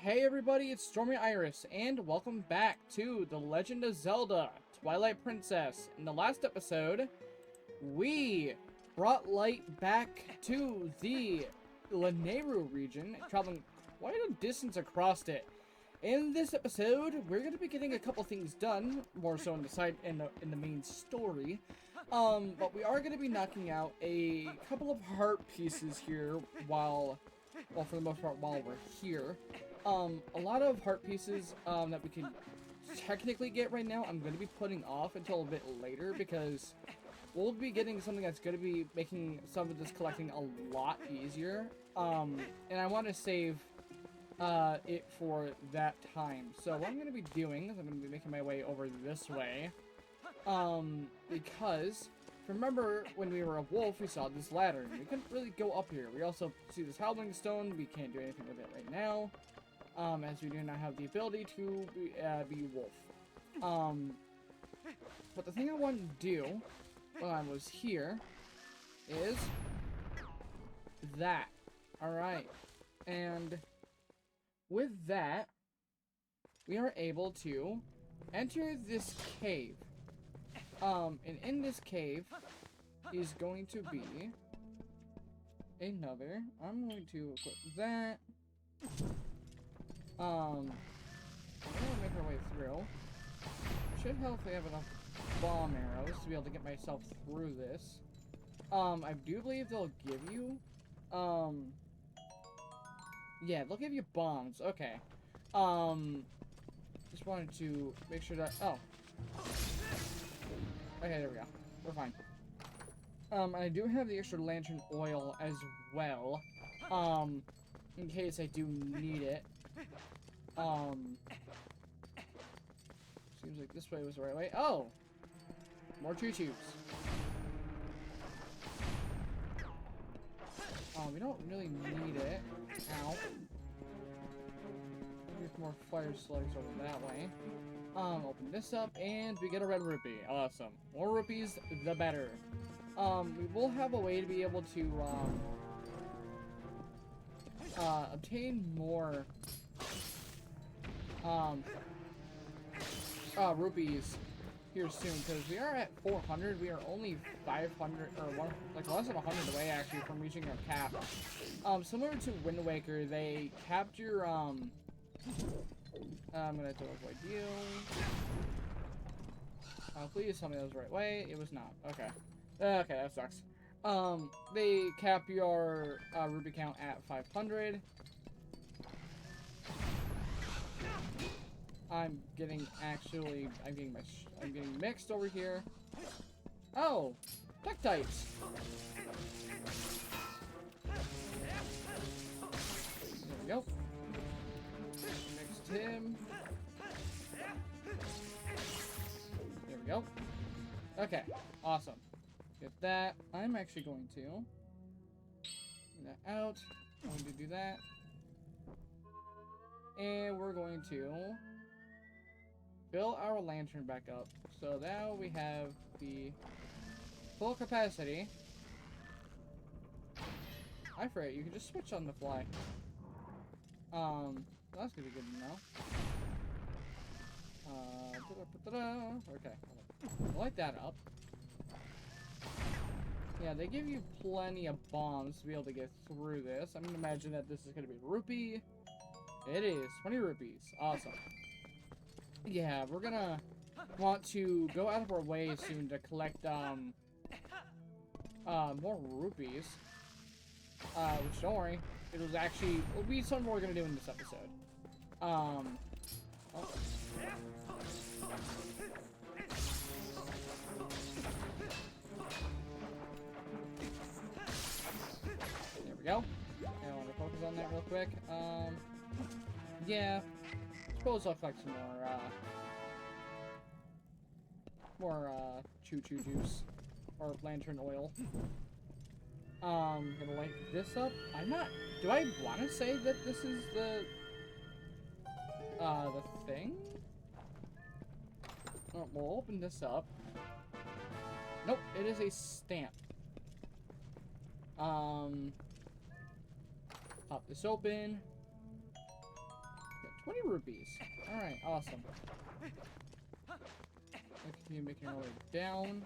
Hey everybody, it's Stormy Iris, and welcome back to The Legend of Zelda, Twilight Princess. In the last episode, we brought Light back to the Lanayru region, traveling quite a distance across it. In this episode, we're going to be getting a couple things done, more so in the main story. But we are going to be knocking out a couple of heart pieces here well, for the most part, while we're here. A lot of heart pieces that we can technically get right now, I'm going to be putting off until a bit later because we'll be getting something that's going to be making some of this collecting a lot easier. And I want to save it for that time. So what I'm going to be doing is I'm going to be making my way over this way. Because remember when we were a wolf, we saw this ladder. We couldn't really go up here. We also see this howling stone. We can't do anything with it right now. As we do not have the ability to be wolf. But the thing I want to do when I was here is that. Alright. And with that, we are able to enter this cave. And in this cave is going to be another. I'm going to equip that. We're gonna make our way through. Should help if we have enough bomb arrows to be able to get myself through this. I do believe they'll give you, yeah, they'll give you bombs. Okay. Just wanted to make sure that, oh. Okay, there we go. We're fine. I do have the extra lantern oil as well. In case I do need it. Seems like this way was the right way. Oh! More choo-choos. We don't really need it. Ow. Maybe more fire slugs over that way. Open this up, and we get a red rupee. Awesome. More rupees, the better. We will have a way to be able to, obtain more rupees here soon, because we are at 400. We are only 500 or less than 100 away actually from reaching our cap. Similar to Wind Waker, they capped your I'm gonna have to avoid you. Please tell me that was the right way. It was not. Okay. Okay, that sucks. They cap your rupee count at 500. I'm getting mixed over here. Oh, Tektites. There we go. Mixed him. There we go. Okay, awesome. Get that. I'm actually going to get that out. I'm going to do that. And we're going to fill our lantern back up. So now we have the full capacity. I forget, you can just switch on the fly. That's gonna be good to know. Okay, I'll light that up. Yeah, they give you plenty of bombs to be able to get through this. I'm gonna imagine that this is gonna be rupee. It is 20 rupees. Awesome. Yeah, we're gonna want to go out of our way soon to collect more rupees. Which, don't worry, it'll be something we're gonna do in this episode. Oh. There we go. Okay, I want to focus on that real quick. Yeah. Suppose I'll collect some more choo-choo juice or lantern oil. Gonna light this up. Do I want to say that this is the thing? Oh, we'll open this up. Nope, it is a stamp. Pop this open. 20 rupees. Alright, awesome. Let's continue making our way down.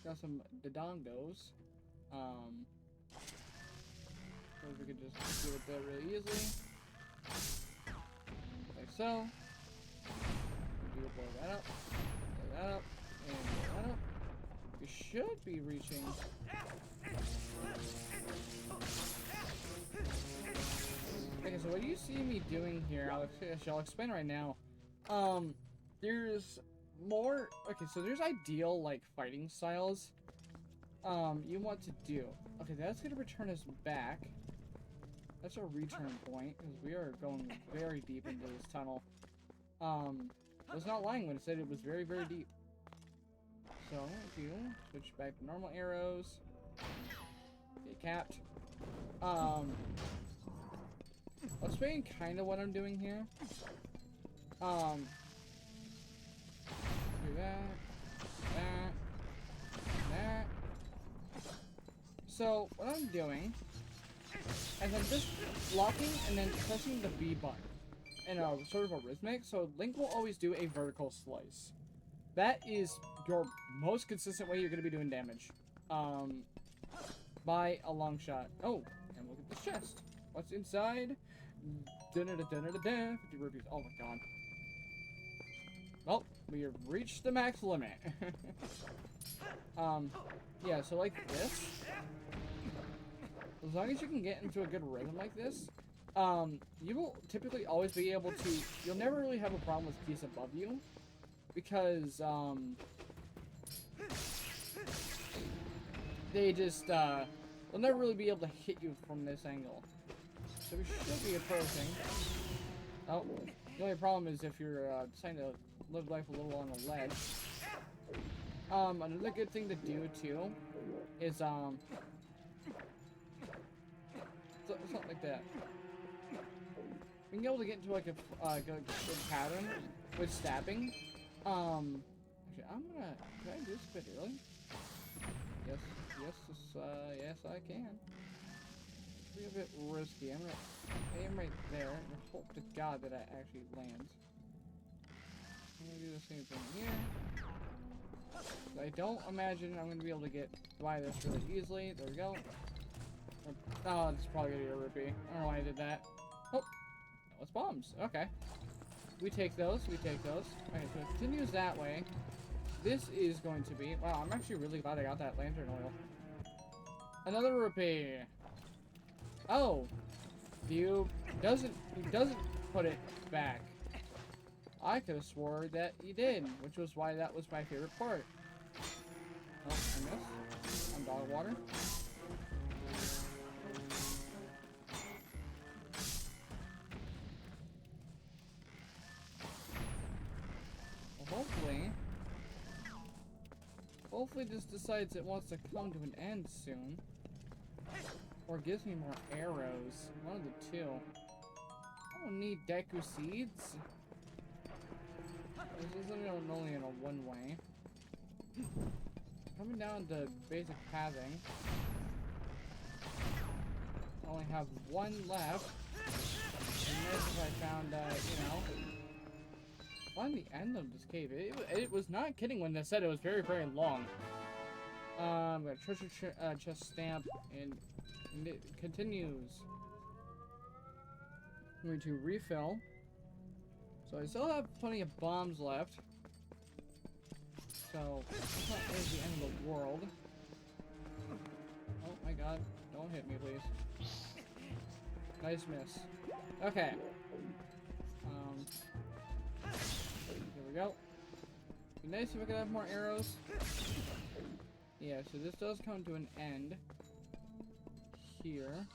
Got some dodongos. So we could just do it there really easily. Like so. Blow that up. Blow that up. And blow that up. We should be reaching. Okay, so what you see me doing here, I'll explain right now. There's more. Okay, so there's ideal like fighting styles. You want to do. Okay, that's gonna return us back. That's our return point because we are going very deep into this tunnel. I was not lying when I said it was very, very deep. So I'm going to switch back to normal arrows. Get capped. I'll explain kind of what I'm doing here. Do that, that. So what I'm doing is I'm just blocking and then pressing the B button. In a sort of a rhythmic, so Link will always do a vertical slice. That is your most consistent way you're going to be doing damage. By a long shot. Oh, and look at this chest. What's inside? 50 rupees. Oh my god. Well, we have reached the max limit. Yeah, so like this. As long as you can get into a good rhythm like this, you will typically always be able to, you'll never really have a problem with keys above you, because, they just, they'll never really be able to hit you from this angle. So we should be approaching. Oh, the only problem is if you're, deciding to live life a little on the ledge. Another good thing to do, too, is, something like that. Being able to get into like a good pattern with stabbing. Actually, I'm gonna. Can I do this a bit early? Yes, yes, I can. It's a bit risky. I'm gonna aim right there and hope to God that it actually lands. I'm gonna do the same thing here. I don't imagine I'm gonna be able to get by this really easily. There we go. Oh, this is probably gonna be a rupee. I don't know why I did that. Oh. It's bombs. Okay. We take those. We take those. Okay, so it continues that way. This is going to be... Wow, I'm actually really glad I got that lantern oil. Another rupee. Oh. He doesn't put it back. I could have swore that he did, which was why that was my favorite part. Oh, I missed. I'm dog water. Hopefully this decides it wants to come to an end soon. Or gives me more arrows. One of the two. I don't need Deku seeds. This isn't only in a one-way. Coming down to basic pathing. I only have one left. And this is I found, you know... on the end of this cave. It was not kidding when they said it was very, very long. Got a treasure chest stamp, and it continues. I'm going to refill. So I still have plenty of bombs left. So it's not really the end of the world. Oh my god! Don't hit me, please. Nice miss. Okay. There we go. Be nice if I could have more arrows. Yeah, so this does come to an end here.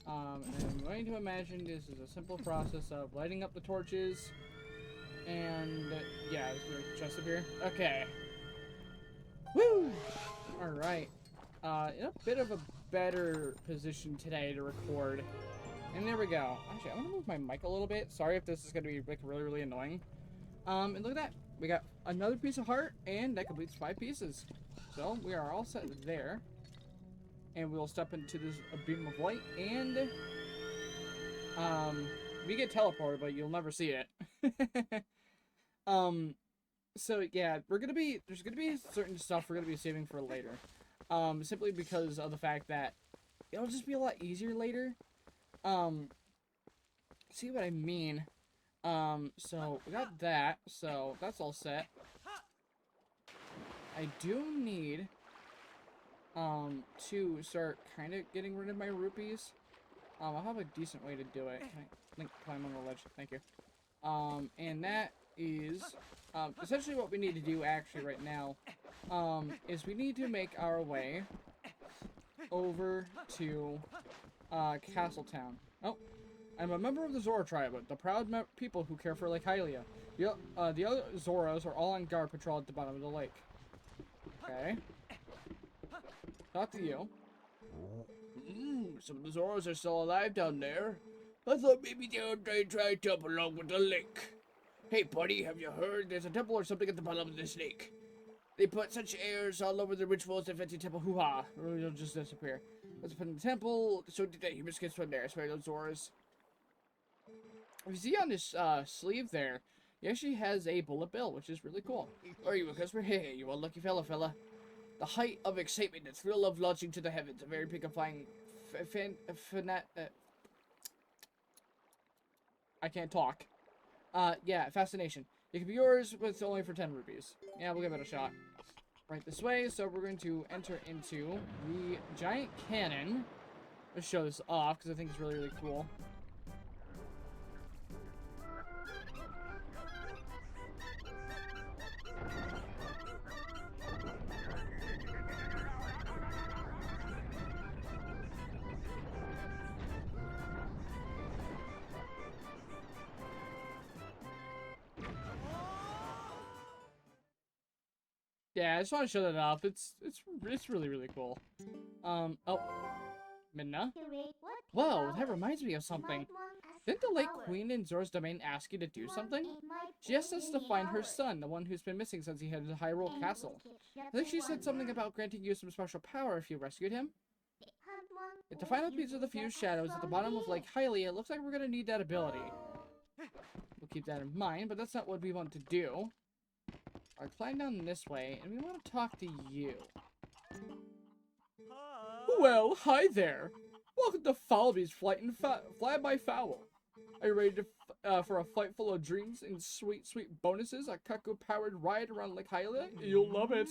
And I'm going to imagine this is a simple process of lighting up the torches. And yeah, there's a chest up here. Okay. Woo! Alright. In a bit of a better position today to record. And there we go. Actually, I'm gonna move my mic a little bit. Sorry if this is gonna be like really, really annoying. And look at that. We got another piece of heart, and that completes 5 pieces. So we are all set there. And we'll step into this beam of light, and We get teleported, but you'll never see it. So yeah, there's gonna be certain stuff we're gonna be saving for later. Simply because of the fact that it'll just be a lot easier later. See what I mean? So we got that, so that's all set. I do need, to start kind of getting rid of my rupees. I'll have a decent way to do it. Can I climb on the ledge? Thank you. And that is, essentially what we need to do actually right now, is we need to make our way over to, Castletown. Oh, I'm a member of the Zora tribe, the proud people who care for Lake Ilia. The other Zoras are all on guard patrol at the bottom of the lake. Okay. Talk to you. Some of the Zoras are still alive down there. I thought maybe they tried to belong with the lake. Hey, buddy, have you heard? There's a temple or something at the bottom of this lake. They put such airs all over the rituals that fancy temple hoo-ha, or it'll just disappear. Let's put in the temple, so did that human skits from there. I swear those Zoras. If you see on his sleeve there, he actually has a bullet bill, which is really cool. Are you a customer? Hey, you unlucky fella. The height of excitement, the thrill of launching to the heavens, a very petrifying I can't talk. Yeah, fascination. It can be yours, but it's only for 10 rupees. Yeah, we'll give it a shot. Right this way, so we're going to enter into the giant cannon. Let's show this off, because I think it's really, really cool. Yeah, I just want to show that off. It's really, really cool. Oh, Minna? Whoa, that reminds me of something. Didn't the late queen in Zora's domain ask you to do something? She asked us to find her son, the one who's been missing since he headed to Hyrule Castle. I think she said something about granting you some special power if you rescued him. If the final piece of the fused shadows at the bottom of Lake Hylia, it looks like we're gonna need that ability. We'll keep that in mind, but that's not what we want to do. I'll climb down this way, and we want to talk to you. Well, hi there. Welcome to Falby's Fly by Foul. Are you ready to, for a flight full of dreams and sweet, sweet bonuses? A Kaku-powered ride around Lake Hylia? You'll love it.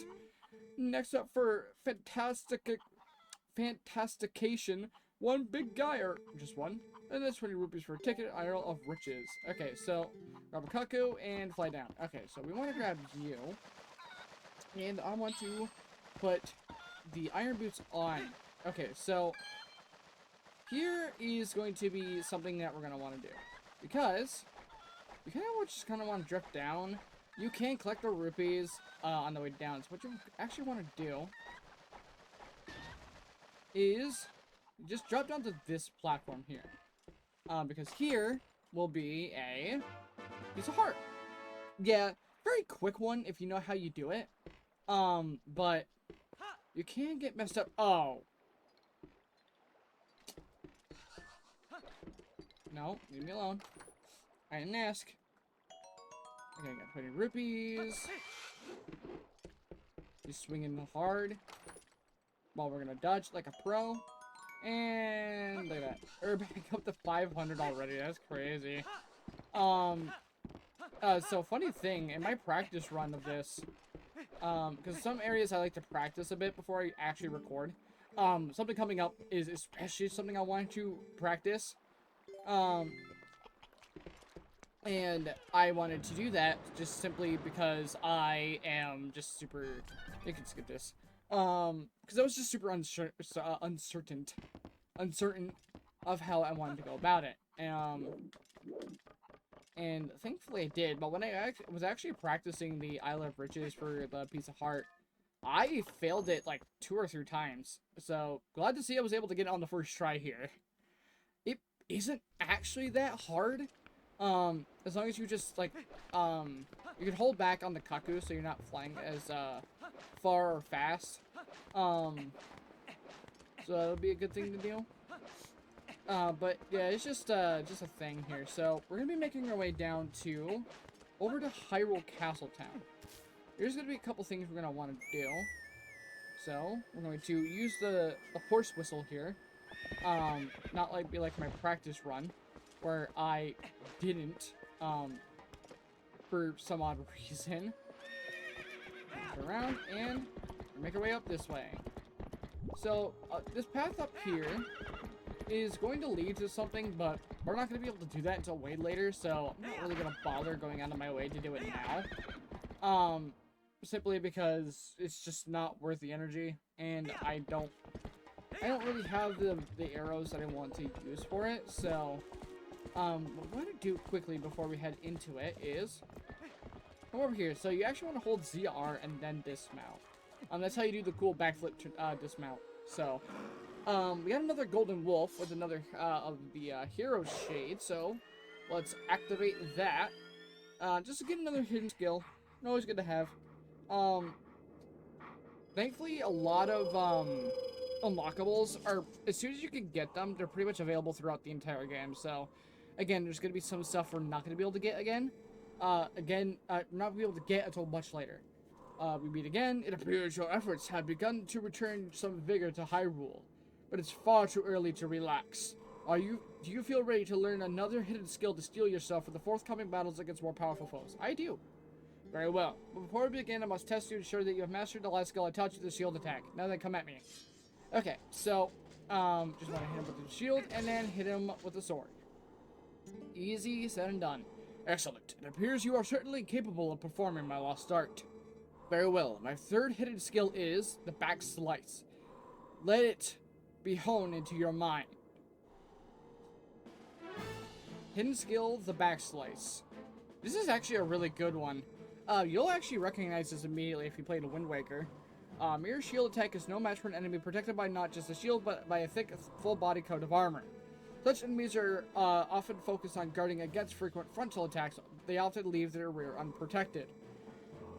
Next up for Fantastication, one big guy, or just one, and that's 20 rupees for a ticket, Isle of Riches. Okay, so grab a Kaku and fly down. Okay, so we want to grab you, and I want to put the iron boots on. Okay, so here is going to be something that we're going to want to do, because you just kind of want to drift down. You can collect the rupees on the way down, so what you actually want to do is just drop down to this platform here, because here will be a piece of heart. Yeah, very quick one if you know how you do it, but you can get messed up. Oh. No, leave me alone. I didn't ask. Okay, I got 20 rupees. He's swinging hard. Well, we're gonna dodge like a pro. And look at that. We're back up to 500 already. That's crazy. So funny thing, in my practice run of this, because some areas I like to practice a bit before I actually record. Something coming up is especially something I want to practice. And I wanted to do that just simply because I am just super, you can skip this, because I was just super uncertain of how I wanted to go about it, and thankfully I did. But when I was actually practicing the Isle of Riches for the piece of heart, I failed it like 2 or 3 times, so glad to see I was able to get it on the first try here. It isn't actually that hard. As long as you just, like, you can hold back on the Kaku so you're not flying as, far or fast. So that'll be a good thing to do. But yeah, it's just a thing here. So we're gonna be making our way down to over to Hyrule Castle Town. There's gonna be a couple things we're gonna want to do. So we're going to use the horse whistle here. Not like be like my practice run, where I didn't for some odd reason. Turn around and make our way up this way. So this path up here is going to lead to something, but we're not going to be able to do that until way later, so I'm not really going to bother going out of my way to do it now. Simply because it's just not worth the energy, and I don't really have the arrows that I want to use for it, so what I'm going to do quickly before we head into it is come over here. So you actually want to hold ZR and then dismount. That's how you do the cool backflip dismount. So we got another golden wolf with another of the hero shade, so let's activate that just to get another hidden skill. Always good to have. Thankfully a lot of unlockables are, as soon as you can get them, they're pretty much available throughout the entire game. So again, there's gonna be some stuff we're not gonna be able to get again. Not be able to get until much later. We meet again. It appears your efforts have begun to return some vigor to Hyrule, but it's far too early to relax. Do you feel ready to learn another hidden skill to steel yourself for the forthcoming battles against more powerful foes? I do. Very well. But before we begin, I must test you to ensure that you have mastered the last skill I taught you, the shield attack. Now then, come at me. Okay, so, just want to hit him with the shield, and then hit him with the sword. Easy said and done. Excellent. It appears you are certainly capable of performing my lost art. Very well. My third hidden skill is the back slice. Let it be honed into your mind. Hidden skill, the back slice. This is actually a really good one. You'll actually recognize this immediately if you played a Wind Waker. Mirror shield attack is no match for an enemy protected by not just a shield, but by a thick, full body coat of armor. Such enemies are often focused on guarding against frequent frontal attacks. They often leave their rear unprotected.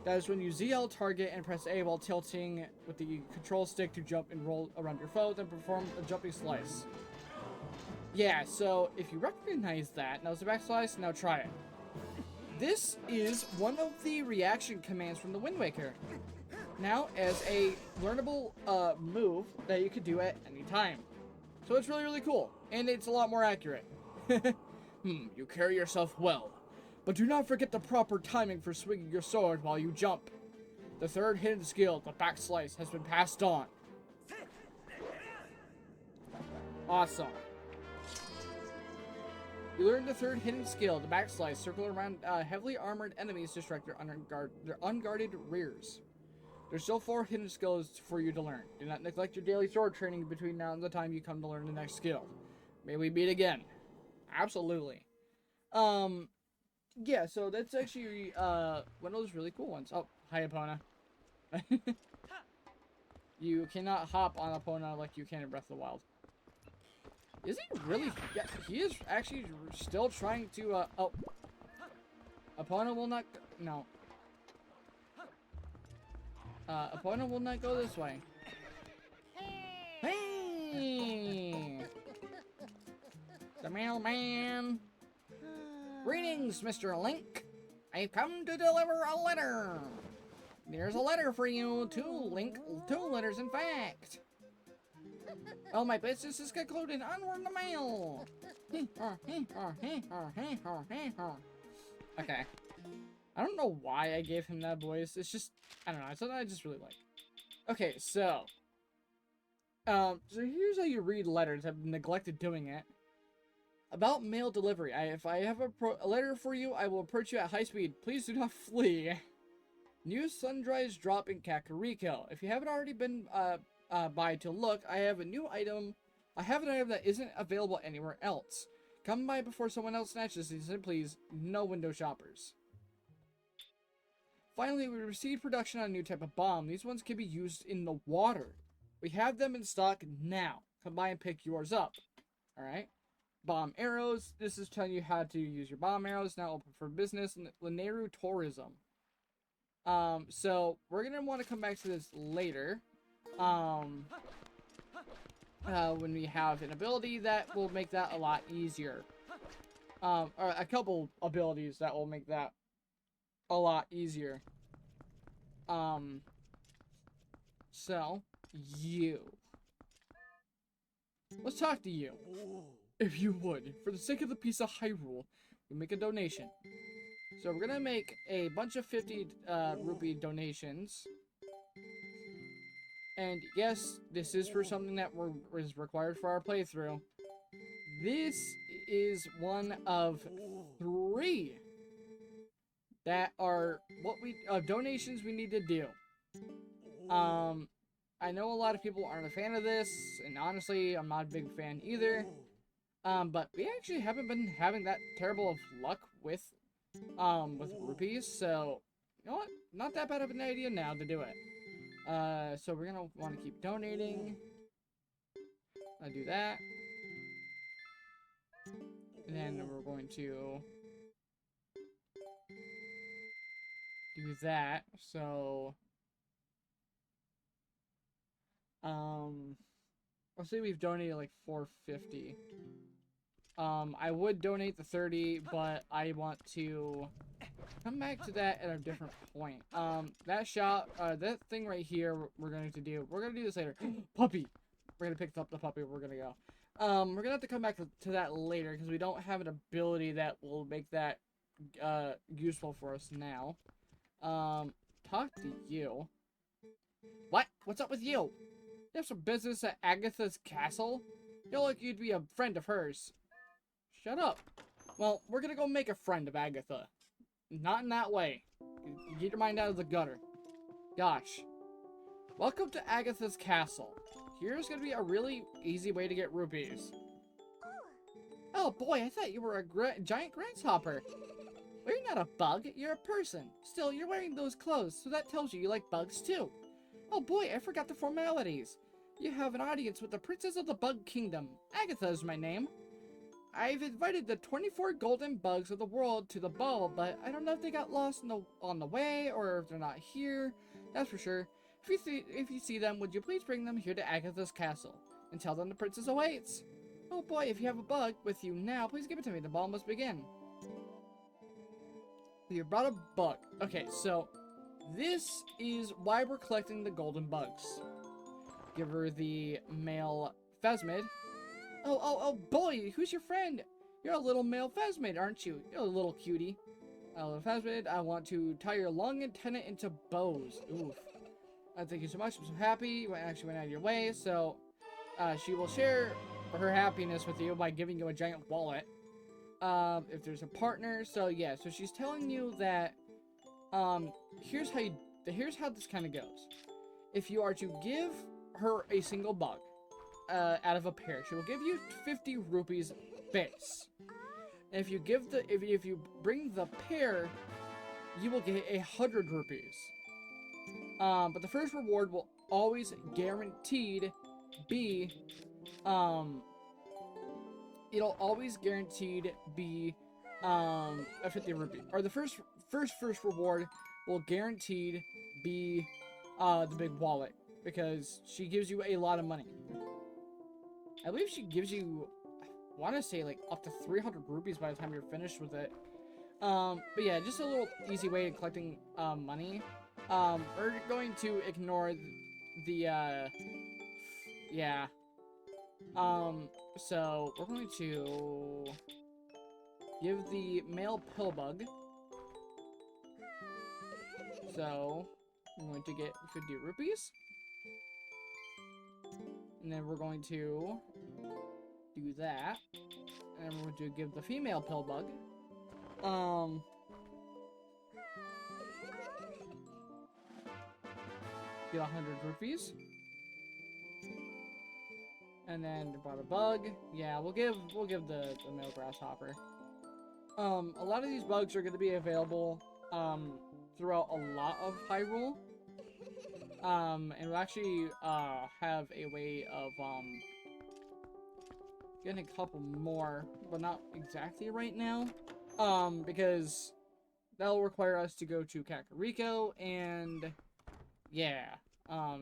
That is when you ZL target and press A while tilting with the control stick to jump and roll around your foe, then perform a jumping slice. Yeah, so if you recognize that, now it's a back slice, now try it. This is one of the reaction commands from the Wind Waker. Now, as a learnable move that you could do at any time. So it's really, really cool. And it's a lot more accurate. You carry yourself well. But do not forget the proper timing for swinging your sword while you jump. The third hidden skill, the back slice, has been passed on. Awesome. You learned the third hidden skill, the back slice. Circle around heavily armored enemies to strike their unguarded rears. There's still 4 hidden skills for you to learn. Do not neglect your daily sword training between now and the time you come to learn the next skill. May we meet again. Absolutely. Yeah, so that's actually one of those really cool ones. Oh, hi Epona. You cannot hop on Epona like you can in Breath of the Wild. Is he really? Yeah, he is actually still trying to, oh. Epona will not, no. Epona will not go this way. Hey! The mailman. Greetings, Mr. Link. I've come to deliver a letter. There's a letter for you, two letters in fact. Well, my business is concluded. Onward the mail. Okay. I don't know why I gave him that voice. It's just, I don't know. It's something I just really like. Okay, so here's how you read letters. I've neglected doing it. About mail delivery. If I have a letter for you, I will approach you at high speed. Please do not flee. New sundries drop in Kakariko. If you haven't already been by to look, I have an item that isn't available anywhere else. Come by before someone else snatches these, and please, no window shoppers. Finally, we received production on a new type of bomb. These ones can be used in the water. We have them in stock now. Come by and pick yours up. Alright. Bomb arrows. This is telling you how to use your bomb arrows. Now open for business. Lineru Tourism. So, we're going to want to come back to this later. when we have an ability that will make that a lot easier. Or a couple abilities that will make that a lot easier. So, you. Let's talk to you. If you would, for the sake of the piece of Hyrule, we make a donation. So we're gonna make a bunch of 50 rupee donations. And yes, this is for something that is required for our playthrough. This is one of 3 that are donations we need to do. I know a lot of people aren't a fan of this, and honestly, I'm not a big fan either. But we actually haven't been having that terrible of luck with rupees, so you know what? Not that bad of an idea now to do it. So we're gonna want to keep donating. I'll do that. And then we're going to do that. So, let's say we've donated like 450. I would donate the 30, but I want to come back to that at a different point. That shop, that thing right here, we're going to do this later. Puppy! We're gonna pick up the puppy, we're gonna go. We're gonna have to come back to that later, because we don't have an ability that will make that, useful for us now. Talk to you. What? What's up with you? You have some business at Agatha's castle? You look like you'd be a friend of hers. Shut up. Well, we're gonna go make a friend of Agatha. Not in that way. You get your mind out of the gutter. Gosh. Welcome to Agatha's castle. Here's gonna be a really easy way to get rupees. Oh boy, I thought you were a giant grasshopper. Well, you're not a bug, you're a person. Still, you're wearing those clothes, so that tells you like bugs too. Oh boy, I forgot the formalities. You have an audience with the Princess of the Bug Kingdom. Agatha is my name. I've invited the 24 golden bugs of the world to the ball, but I don't know if they got lost on the way or if they're not here. That's for sure. If you see them, would you please bring them here to Agatha's castle and tell them the princess awaits? Oh boy, if you have a bug with you now, please give it to me. The ball must begin. You brought a bug. Okay, so this is why we're collecting the golden bugs. Give her the male phasmid. Oh boy, who's your friend? You're a little male phasmid, aren't you? You're a little cutie. Little phasmid, I want to tie your long antenna into bows. Oof. Thank you so much. I'm so happy you actually went out of your way. So, she will share her happiness with you by giving you a giant wallet. If there's a partner. So yeah, so she's telling you that, here's how this kind of goes. If you are to give her a single bug, out of a pair, she will give you 50 rupees base. And if you bring the pair, you will get 100 rupees. But the first reward will always guaranteed be, it'll always guaranteed be, a 50 rupee. Or the first reward will guaranteed be, the big wallet. Because she gives you a lot of money. I believe she gives you, I want to say, like, up to 300 rupees by the time you're finished with it. But yeah, just a little easy way of collecting, money. We're going to ignore the, yeah. So, we're going to give the male pill bug. So, I'm going to get 50 rupees. And then we're going to do that. And we're going to give the female pill bug. Get 100 rupees. And then brought a bug. Yeah, we'll give the male grasshopper. A lot of these bugs are going to be available throughout a lot of Hyrule. And we'll actually have a way of getting a couple more, but not exactly right now. Because that'll require us to go to Kakariko, and yeah.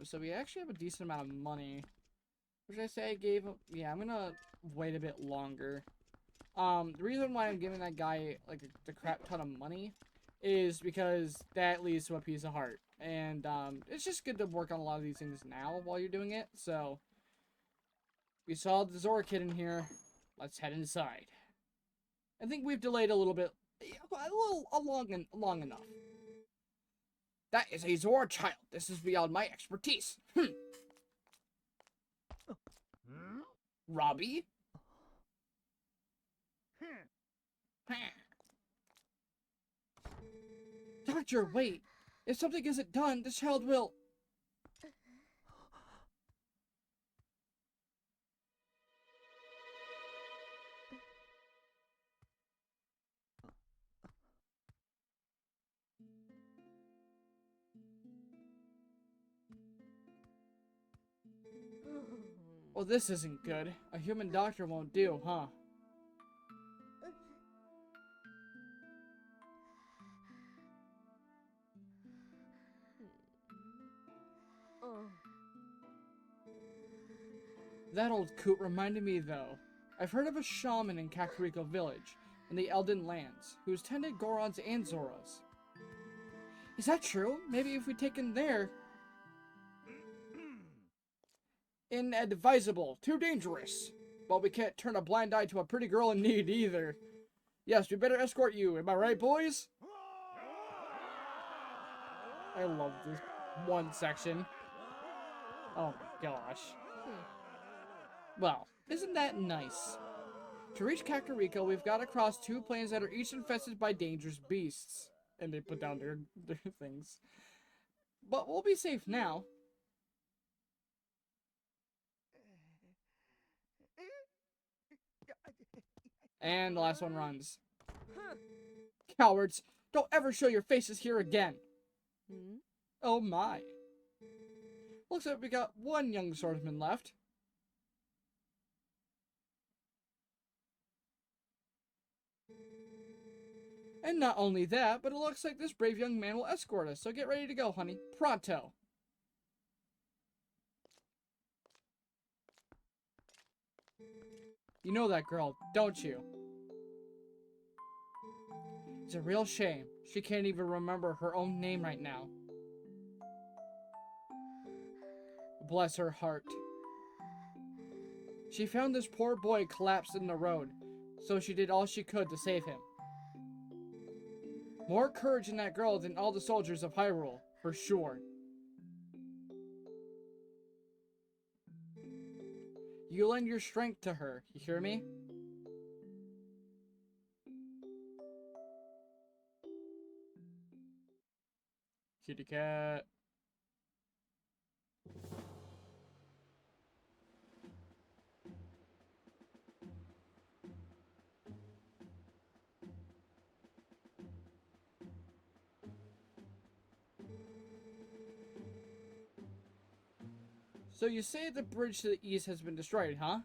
So we actually have a decent amount of money. What should I say I gave him? Yeah, I'm gonna wait a bit longer. The reason why I'm giving that guy, like, the crap ton of money is because that leads to a piece of heart. And, it's just good to work on a lot of these things now while you're doing it. So, we saw the Zora kid in here. Let's head inside. I think we've delayed a little bit, long enough. That is a Zora child. This is beyond my expertise. Robbie? Doctor, wait. If something isn't done, the child will... Well, this isn't good. A human doctor won't do, huh? That old coot reminded me, though. I've heard of a shaman in Kakariko Village, in the Elden Lands, who's tended Gorons and Zoras. Is that true? Maybe if we take him there... Inadvisable. Too dangerous. But we can't turn a blind eye to a pretty girl in need, either. Yes, we better escort you. Am I right, boys? I love this one section. Oh my gosh. Well, isn't that nice? To reach Kakariko, we've got to cross 2 plains that are each infested by dangerous beasts. And they put down their things. But we'll be safe now. And the last one runs. Cowards! Don't ever show your faces here again! Oh my. Looks like we got 1 young swordsman left. And not only that, but it looks like this brave young man will escort us, so get ready to go, honey. Pronto! You know that girl, don't you? It's a real shame. She can't even remember her own name right now. Bless her heart. She found this poor boy collapsed in the road, so she did all she could to save him. More courage in that girl than all the soldiers of Hyrule, for sure. You lend your strength to her, you hear me? Kitty cat. So you say the bridge to the east has been destroyed, huh?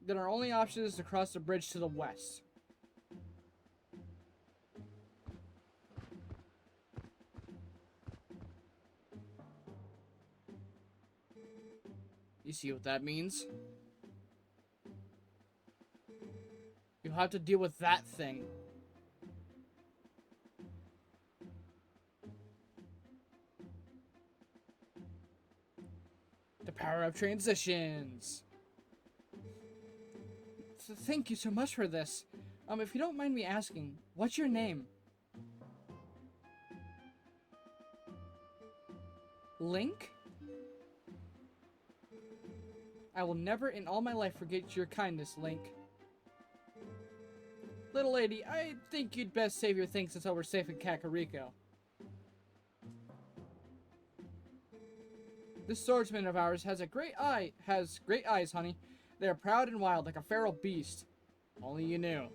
Then our only option is to cross the bridge to the west. You see what that means? You'll have to deal with that thing. The power of transitions. So thank you so much for this. If you don't mind me asking, what's your name? Link? I will never in all my life forget your kindness, Link. Little lady, I think you'd best save your thanks until we're safe in Kakariko. This swordsman of ours has great eyes, honey. They are proud and wild like a feral beast. Only you knew.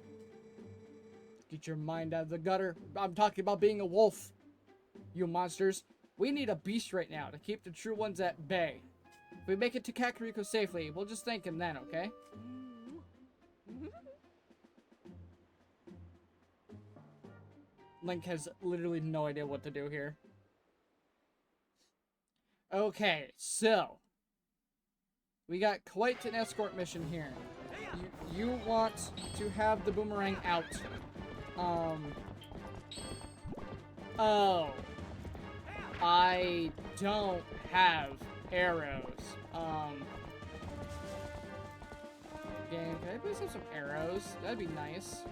Get your mind out of the gutter. I'm talking about being a wolf. You monsters. We need a beast right now to keep the true ones at bay. If we make it to Kakariko safely, we'll just thank him then, okay? Link has literally no idea what to do here. Okay, so we got quite an escort mission here. You want to have the boomerang out. Oh. I don't have arrows. Game, can I please have some arrows? That'd be nice.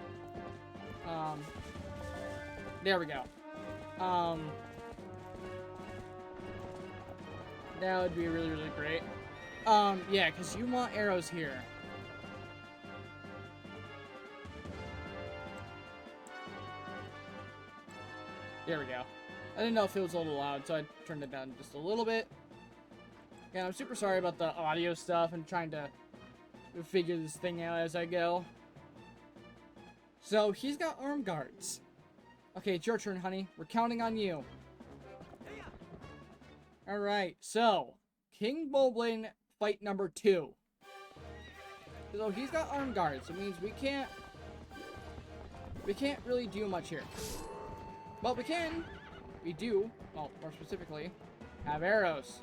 There we go. That would be really, really great. Yeah, because you want arrows here. There we go. I didn't know if it was a little loud, so I turned it down just a little bit. Yeah, I'm super sorry about the audio stuff and trying to figure this thing out as I go. So, he's got arm guards. Okay, it's your turn, honey. We're counting on you. Alright, so, King Boblin fight number 2. So, he's got arm guards. It means we can't really do much here. But we do, well, more specifically, have arrows.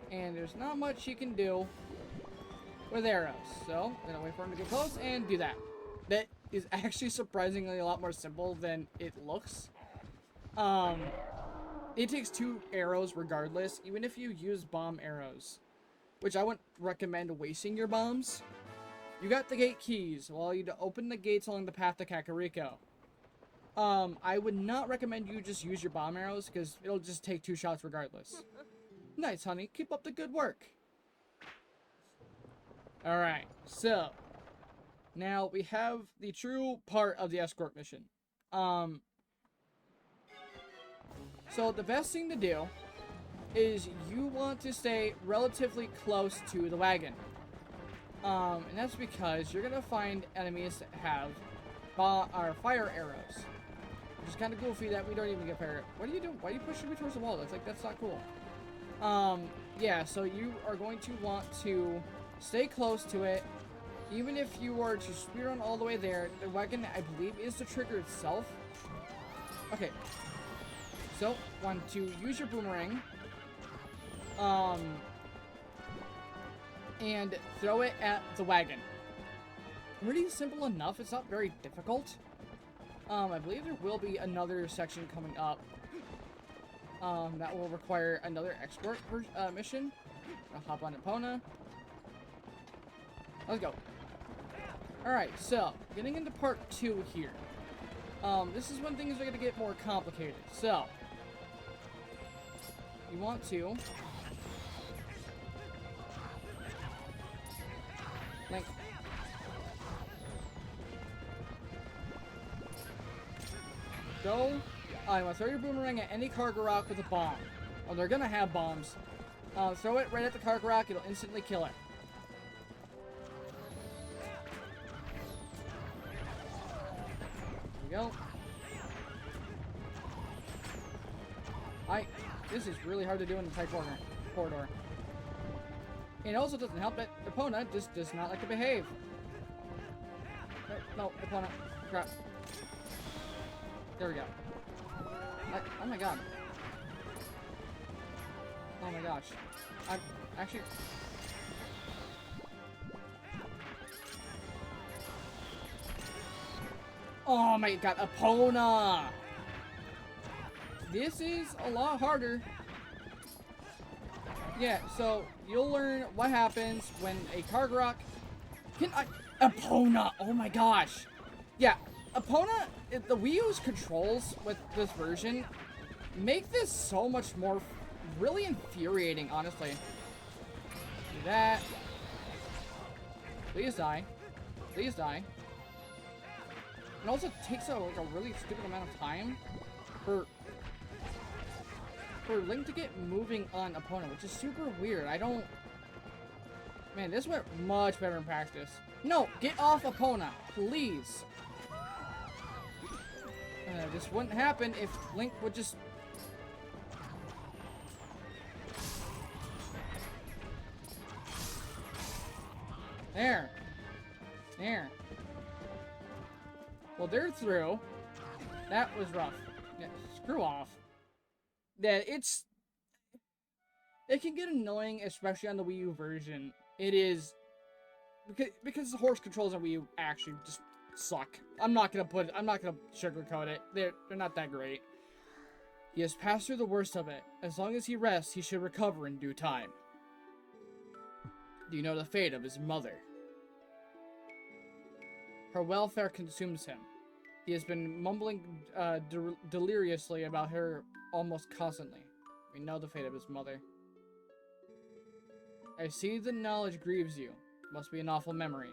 And there's not much you can do with arrows. So, I'm gonna wait for him to get close and do that. That is actually surprisingly a lot more simple than it looks. It takes 2 arrows regardless, even if you use bomb arrows. Which I wouldn't recommend wasting your bombs. You got the gate keys. Well, you to open the gates along the path to Kakariko. I would not recommend you just use your bomb arrows, because it'll just take 2 shots regardless. Nice, honey. Keep up the good work. Alright, so now we have the true part of the escort mission. So the best thing to do is you want to stay relatively close to the wagon. And that's because you're gonna find enemies that have fire arrows. Which is kind of goofy that we don't even get fire. What are you doing? Why are you pushing me towards the wall? That's not cool. Yeah, so you are going to want to stay close to it. Even if you were to speedrun all the way there, the wagon, I believe, is the trigger itself. Okay. So, want to use your boomerang. And throw it at the wagon. Pretty simple enough. It's not very difficult. I believe there will be another section coming up. That will require another export mission. I'll hop on Epona. Let's go. Alright, so, getting into part 2 here. This is when things are going to get more complicated. So, you want to Link. Go. I want to throw your boomerang at any cargo rock with a bomb. Well, they're gonna have bombs. Throw it right at the cargo rock. It'll instantly kill it. There we go. This is really hard to do in the tight corridor. And it also doesn't help that Epona just does not like to behave. No, Epona. Crap. There we go. Oh my god. Oh my gosh. I'm actually... Oh my god, Epona! This is a lot harder. Yeah, so you'll learn what happens when a Kargarok can... Epona! Oh my gosh! Yeah, Epona, the Wii U's controls with this version make this so much more really infuriating, honestly. Do that. Please die. Please die. It also takes a really stupid amount of time for Link to get moving on Epona, which is super weird. Man, this went much better in practice. No, get off Epona, please. This wouldn't happen if Link would just... There. There. Well, they're through. That was rough. Yeah, screw off. Yeah, it's It can get annoying, especially on the Wii U version. It is because the horse controls on Wii U actually just suck. I'm not gonna sugarcoat it. They're not that great. He has passed through the worst of it. As long as he rests, he should recover in due time. Do you know the fate of his mother? Her welfare consumes him. He has been mumbling deliriously about her almost constantly. We know the fate of his mother. I see the knowledge grieves you. Must be an awful memory.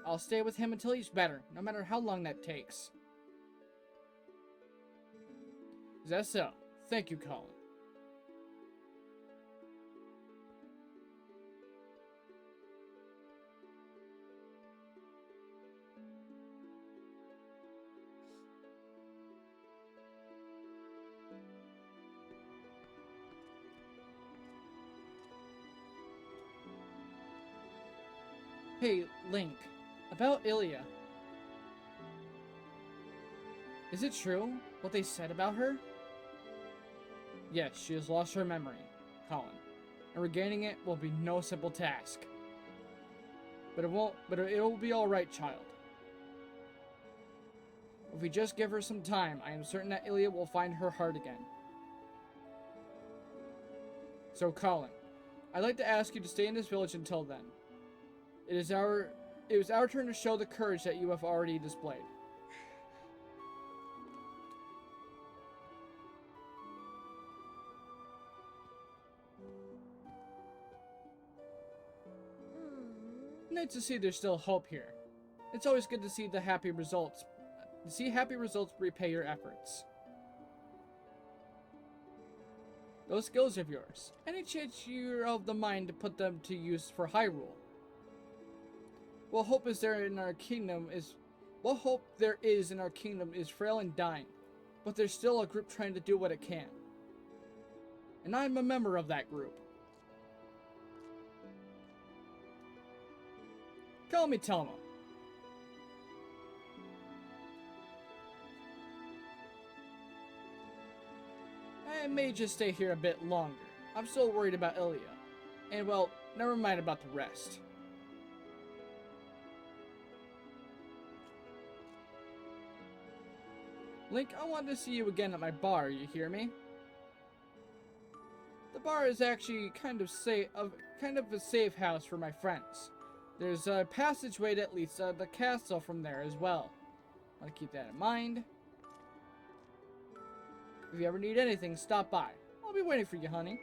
I'll stay with him until he's better, no matter how long that takes. Is that so? Thank you, Colin. Hey, Link. About Ilia. Is it true, what they said about her? Yes, she has lost her memory, Colin. And regaining it will be no simple task. But it will be alright, child. If we just give her some time, I am certain that Ilia will find her heart again. So, Colin, I'd like to ask you to stay in this village until then. It was our turn to show the courage that you have already displayed. Nice to see there's still hope here. It's always good to see the happy results. To see happy results repay your efforts. Those skills of yours, any chance you're of the mind to put them to use for Hyrule? What hope there is in our kingdom is frail and dying, but there's still a group trying to do what it can. And I'm a member of that group. Call me Telma. I may just stay here a bit longer. I'm still worried about Ilia. And well, never mind about the rest. Link, I wanted to see you again at my bar, you hear me? The bar is actually kind of a safe house for my friends. There's a passageway that leads to the castle from there as well. Want to keep that in mind. If you ever need anything, stop by. I'll be waiting for you, honey.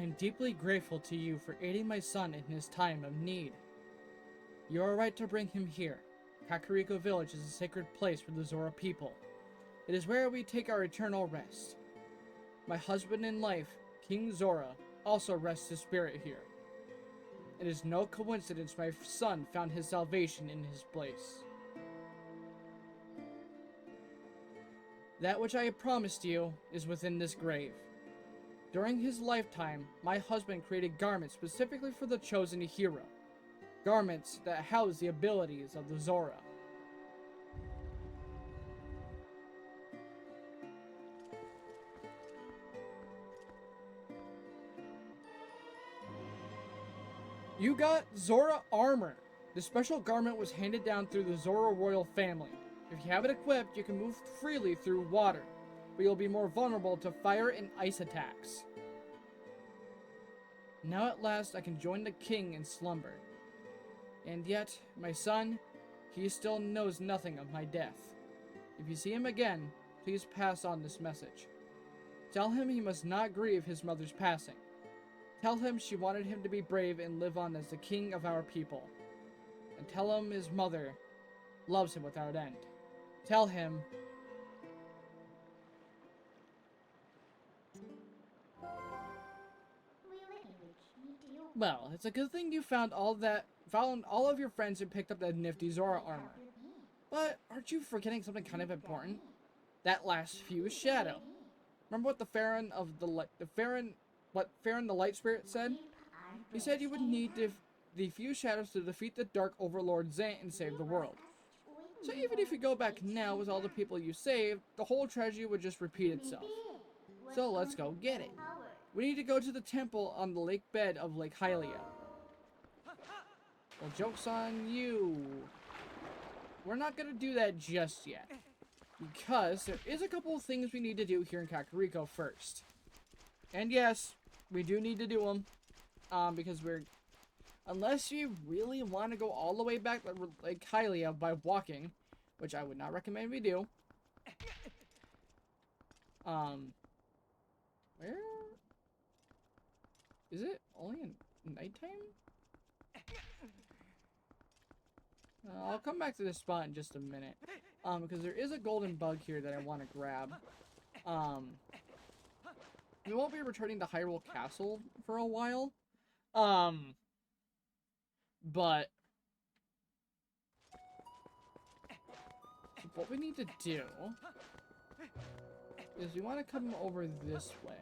am deeply grateful to you for aiding my son in his time of need. You are right to bring him here. Kakariko Village is a sacred place for the Zora people. It is where we take our eternal rest. My husband in life, King Zora, also rests his spirit here. It is no coincidence my son found his salvation in his place. That which I have promised you is within this grave. During his lifetime, my husband created garments specifically for the chosen hero. Garments that house the abilities of the Zora. You got Zora armor. The special garment was handed down through the Zora royal family. If you have it equipped, you can move freely through water, but you'll be more vulnerable to fire and ice attacks. Now at last I can join the king in slumber. And yet, my son, he still knows nothing of my death. If you see him again, please pass on this message. Tell him he must not grieve his mother's passing. Tell him she wanted him to be brave and live on as the king of our people. And tell him his mother loves him without end. Tell him... Well, it's a good thing you found all of your friends and picked up that nifty Zora armor. But aren't you forgetting something kind of important? That last fuse shadow. Remember what what Farron the Light Spirit said? He said you would need the fuse shadows to defeat the Dark Overlord Zant and save the world. So even if you go back now with all the people you saved, the whole tragedy would just repeat itself. So let's go get it. We need to go to the temple on the lake bed of Lake Ilia. Well, joke's on you. We're not gonna do that just yet. Because there is a couple of things we need to do here in Kakariko first. And yes, we do need to do them. Because unless you really want to go all the way back to Lake Ilia by walking, which I would not recommend we do. Where? Is it only in nighttime? I'll come back to this spot in just a minute. Because there is a golden bug here that I want to grab. We won't be returning to Hyrule Castle for a while. But what we need to do is we want to come over this way.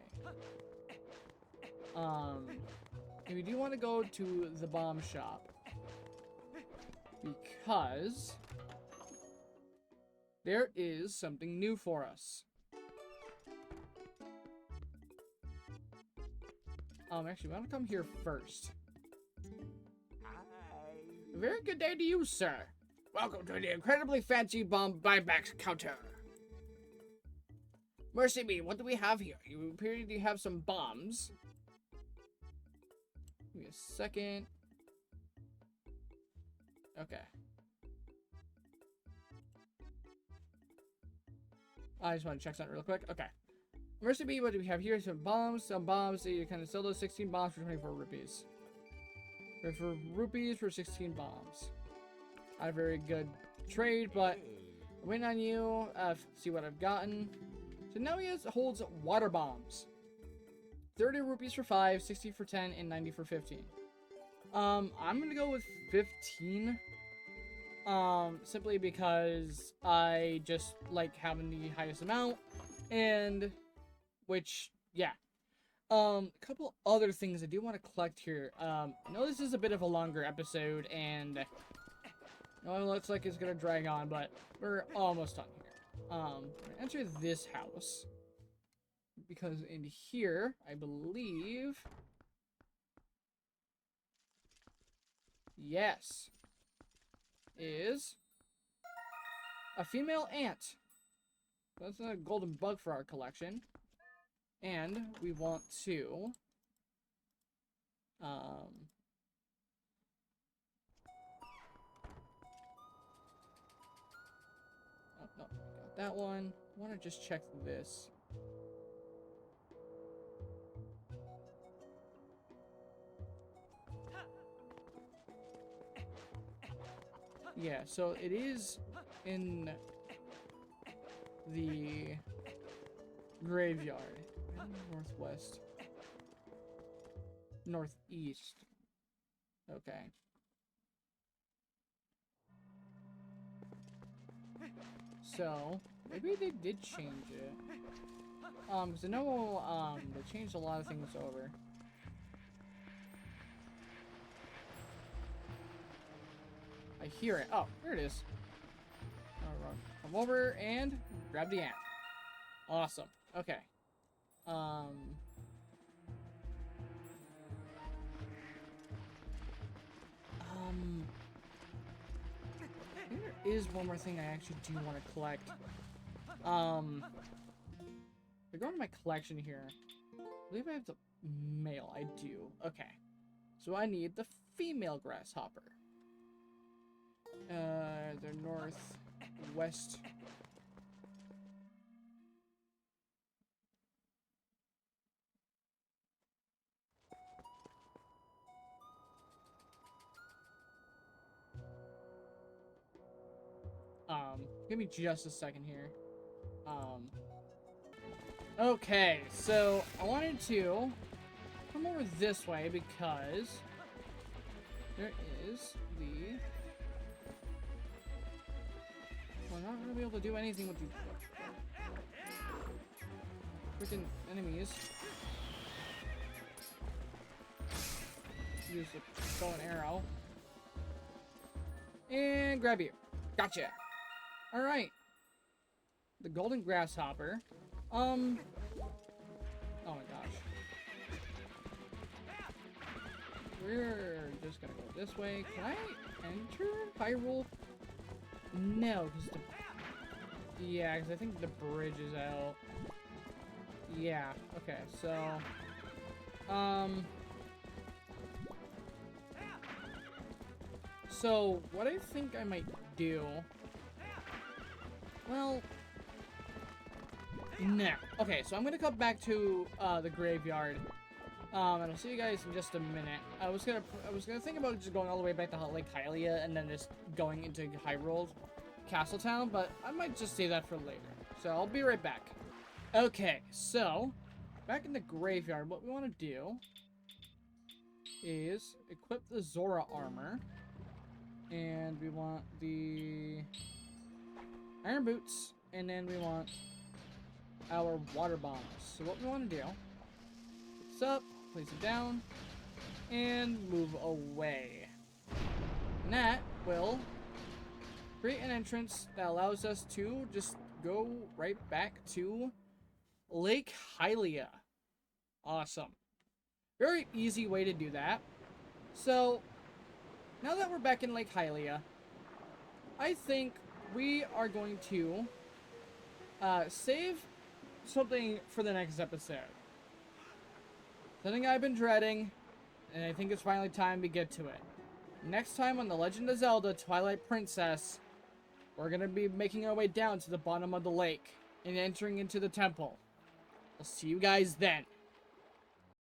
And we do want to go to the bomb shop because there is something new for us. Actually, we want to come here first. A very good day to you, sir. Welcome to the incredibly fancy bomb buyback counter. Mercy me, what do we have here? You appear to have some bombs. Give me a second. Okay. I just want to check something real quick. Okay. Mercy me, what do we have here? Some bombs. So you kind of sell those 16 bombs for 24 rupees. For rupees for 16 bombs. Not a very good trade, but I'm waiting on you. See what I've gotten. So now he holds water bombs. 30 rupees for 5, 60 for 10, and 90 for 15. I'm gonna go with 15. Simply because I just like having the highest amount. And which, yeah. A couple other things I do want to collect here. I know this is a bit of a longer episode, and well, it looks like it's gonna drag on, but we're almost done here. I'm gonna enter this house because in here, I believe, yes, is a female ant. That's a golden bug for our collection. And we want to oh, no, got that one. I want to just check this. Yeah, so it is in the graveyard. Northwest. Northeast. Okay. So, maybe they did change it. Because I know, they changed a lot of things over. I hear it. Oh, there it is. Alright, come over and grab the amp. Awesome. Okay. I think there is one more thing I actually do want to collect. If I go into my collection here, I believe I have the male. I do. Okay. So I need the female grasshopper. The northwest. Give me just a second here. Okay, so I wanted to come over this way because there is the... Well, I'm not gonna be able to do anything with these freaking enemies. Use the bow and arrow. And grab you. Gotcha. Alright. The golden grasshopper. Oh my gosh. We're just gonna go this way. Can I enter Hyrule? No, because the... Yeah, because I think the bridge is out. Yeah, okay, so... So, what I think I might do... Well... No. Okay, so I'm gonna come back to the graveyard, and I'll see you guys in just a minute. I was gonna think about just going all the way back to Lake Hylia and then just going into Hyrule Castletown, but I might just save that for later. So I'll be right back. Okay, so back in the graveyard, what we want to do is equip the Zora armor, and we want the iron boots, and then we want our water bombs. So what we want to do, pick this up, place it down, and move away. And that will create an entrance that allows us to just go right back to Lake Hylia. Awesome. Very easy way to do that. So, now that we're back in Lake Hylia, I think we are going to save something for the next episode. Something I've been dreading, and I think it's finally time to get to it. Next time on The Legend of Zelda Twilight Princess, we're going to be making our way down to the bottom of the lake and entering into the temple. I'll see you guys then.